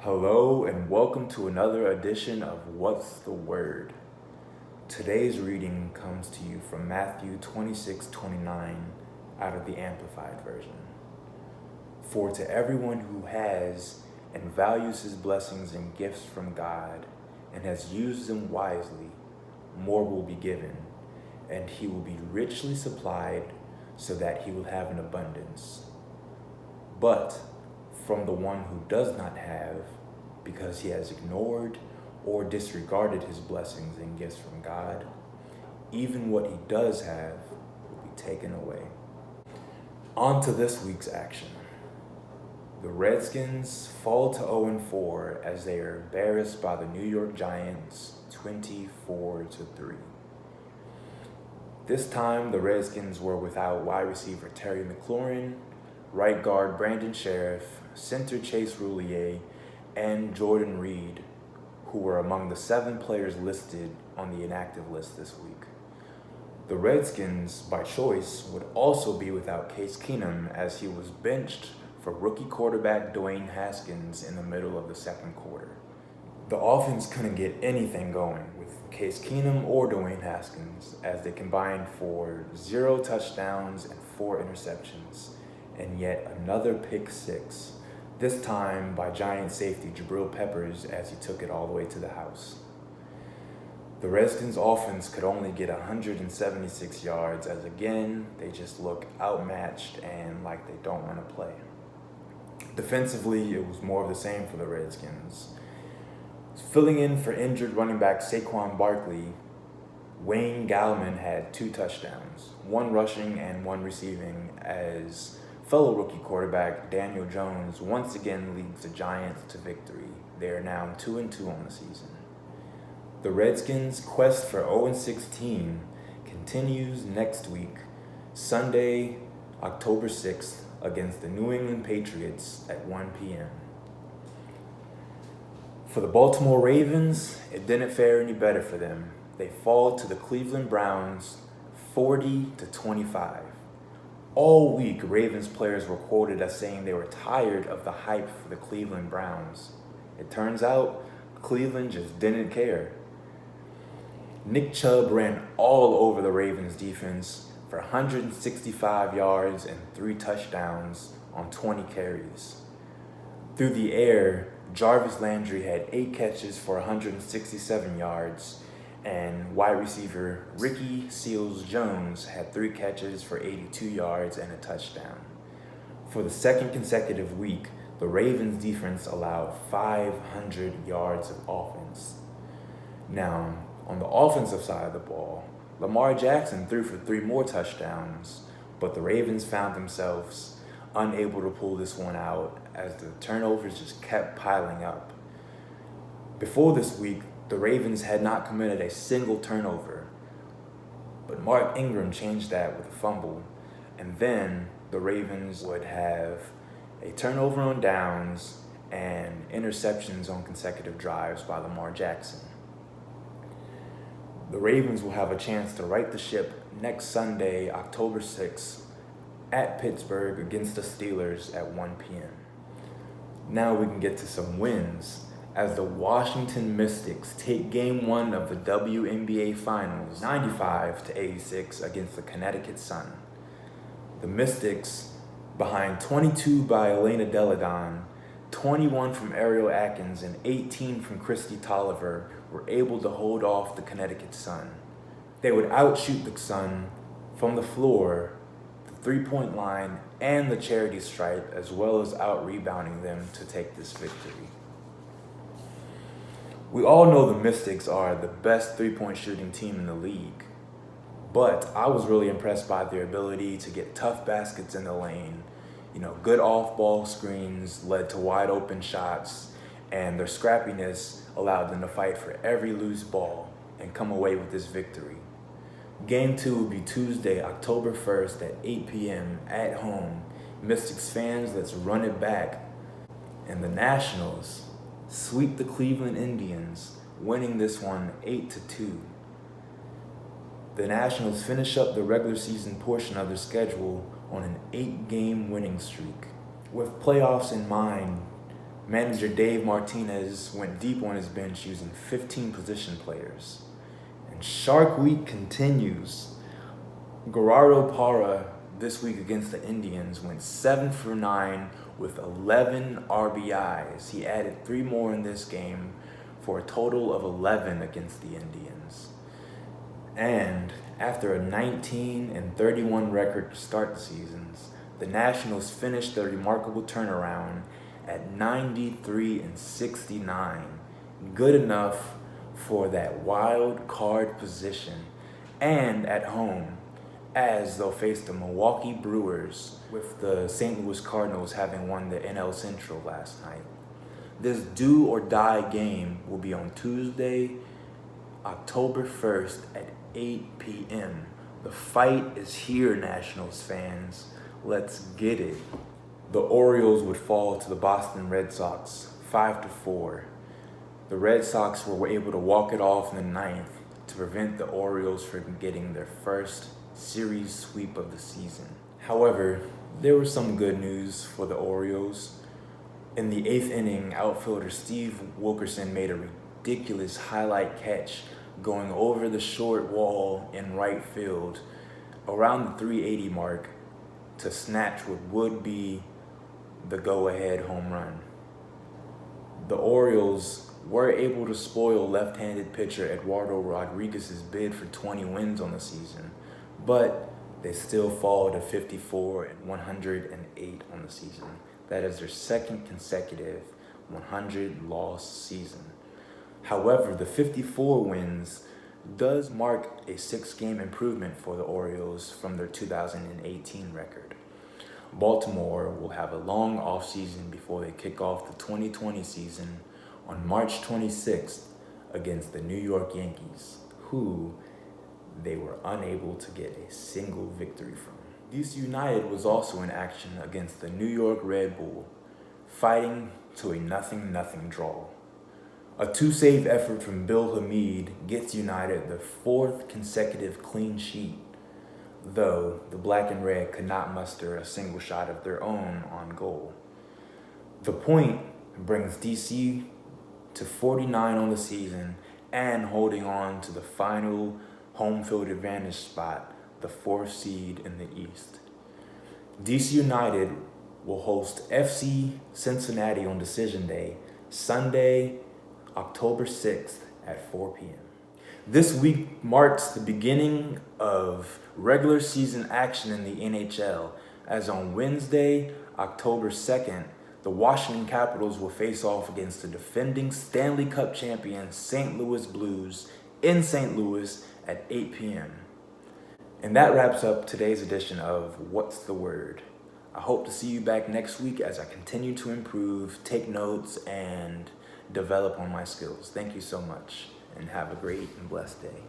Hello and welcome to another edition of What's the Word? Today's reading comes to you from Matthew 26:29 out of the Amplified Version. For to everyone who has and values his blessings and gifts from God and has used them wisely, more will be given, and he will be richly supplied so that he will have an abundance. But from the one who does not have, because he has ignored or disregarded his blessings and gifts from God, even what he does have will be taken away. On to this week's action. The Redskins fall to 0-4 as they are embarrassed by the New York Giants 24-3. This time, the Redskins were without wide receiver Terry McLaurin, right guard Brandon Sheriff, center Chase Roulier, and Jordan Reed, who were among the 7 players listed on the inactive list this week. The Redskins, by choice, would also be without Case Keenum as he was benched for rookie quarterback Dwayne Haskins in the middle of the second quarter. The offense couldn't get anything going with Case Keenum or Dwayne Haskins as they combined for 0 touchdowns and 4 interceptions, and yet another pick six, this time by Giant safety Jabril Peppers as he took it all the way to the house. The Redskins offense could only get 176 yards as again, they just look outmatched and like they don't want to play. Defensively, it was more of the same for the Redskins. Filling in for injured running back Saquon Barkley, Wayne Gallman had 2 touchdowns, 1 rushing and 1 receiving, as fellow rookie quarterback Daniel Jones once again leads the Giants to victory. They are now 2-2 on the season. The Redskins' quest for 0-16 continues next week, Sunday, October 6th, against the New England Patriots at 1 p.m. For the Baltimore Ravens, it didn't fare any better for them. They fall to the Cleveland Browns 40-25. All week, Ravens players were quoted as saying they were tired of the hype for the Cleveland Browns. It turns out, Cleveland just didn't care. Nick Chubb ran all over the Ravens defense for 165 yards and 3 touchdowns on 20 carries. Through the air, Jarvis Landry had 8 catches for 167 yards, and wide receiver Ricky Seals-Jones had 3 catches for 82 yards and a touchdown. For the second consecutive week, the Ravens defense allowed 500 yards of offense. Now, on the offensive side of the ball, Lamar Jackson threw for 3 more touchdowns, but the Ravens found themselves unable to pull this one out as the turnovers just kept piling up. Before this week, the Ravens had not committed a single turnover, but Mark Ingram changed that with a fumble, and then the Ravens would have a turnover on downs and interceptions on consecutive drives by Lamar Jackson. The Ravens will have a chance to right the ship next Sunday, October 6th, at Pittsburgh against the Steelers at 1 p.m. Now we can get to some wins, as the Washington Mystics take Game 1 of the WNBA Finals 95-86 against the Connecticut Sun. The Mystics, behind 22 by Elena Deladon, 21 from Ariel Atkins, and 18 from Christy Tolliver, were able to hold off the Connecticut Sun. They would outshoot the Sun from the floor, the 3-point line, and the charity stripe, as well as out-rebounding them to take this victory. We all know the Mystics are the best 3-point shooting team in the league, but I was really impressed by their ability to get tough baskets in the lane. Good off-ball screens led to wide-open shots, and their scrappiness allowed them to fight for every loose ball and come away with this victory. Game 2 will be Tuesday, October 1st at 8 p.m. at home. Mystics fans, let's run it back. And the Nationals sweep the Cleveland Indians, winning this one 8-2. The Nationals finish up the regular season portion of their schedule on an 8-game winning streak. With playoffs in mind, Manager Dave Martinez went deep on his bench using 15 position players. And Shark Week continues. Gerardo Parra this week against the Indians went 7 for 9 with 11 RBIs. He added 3 more in this game for a total of 11 against the Indians. And after a 19-31 record to start the seasons, the Nationals finished their remarkable turnaround at 93-69, good enough for that wild card position, and at home, as they'll face the Milwaukee Brewers, with the St. Louis Cardinals having won the NL Central last night. This do or die game will be on Tuesday, October 1st at 8 p.m. The fight is here, Nationals fans. Let's get it. The Orioles would fall to the Boston Red Sox 5-4. The Red Sox were able to walk it off in the ninth to prevent the Orioles from getting their first series sweep of the season. However, there was some good news for the Orioles. In the 8th inning, outfielder Steve Wilkerson made a ridiculous highlight catch going over the short wall in right field around the 380 mark to snatch what would be the go-ahead home run. The Orioles were able to spoil left-handed pitcher Eduardo Rodriguez's bid for 20 wins on the season, but they still fall to 54-108 on the season. That is their second consecutive 100-loss season. However, the 54 wins does mark a 6-game improvement for the Orioles from their 2018 record. Baltimore will have a long offseason before they kick off the 2020 season on March 26th against the New York Yankees, who they were unable to get a single victory from. DC United was also in action against the New York Red Bull, fighting to a 0-0 draw. A 2-save effort from Bill Hamid gets United their 4th consecutive clean sheet, though the Black and Red could not muster a single shot of their own on goal. The point brings DC to 49 on the season and holding on to the final home field advantage spot, the 4th seed in the East. DC United will host FC Cincinnati on Decision Day, Sunday, October 6th at 4 p.m. This week marks the beginning of regular season action in the NHL, as on Wednesday, October 2nd, the Washington Capitals will face off against the defending Stanley Cup champion St. Louis Blues in St. Louis at 8 p.m. And that wraps up today's edition of What's the Word? I hope to see you back next week as I continue to improve, take notes, and develop on my skills. Thank you so much, and have a great and blessed day.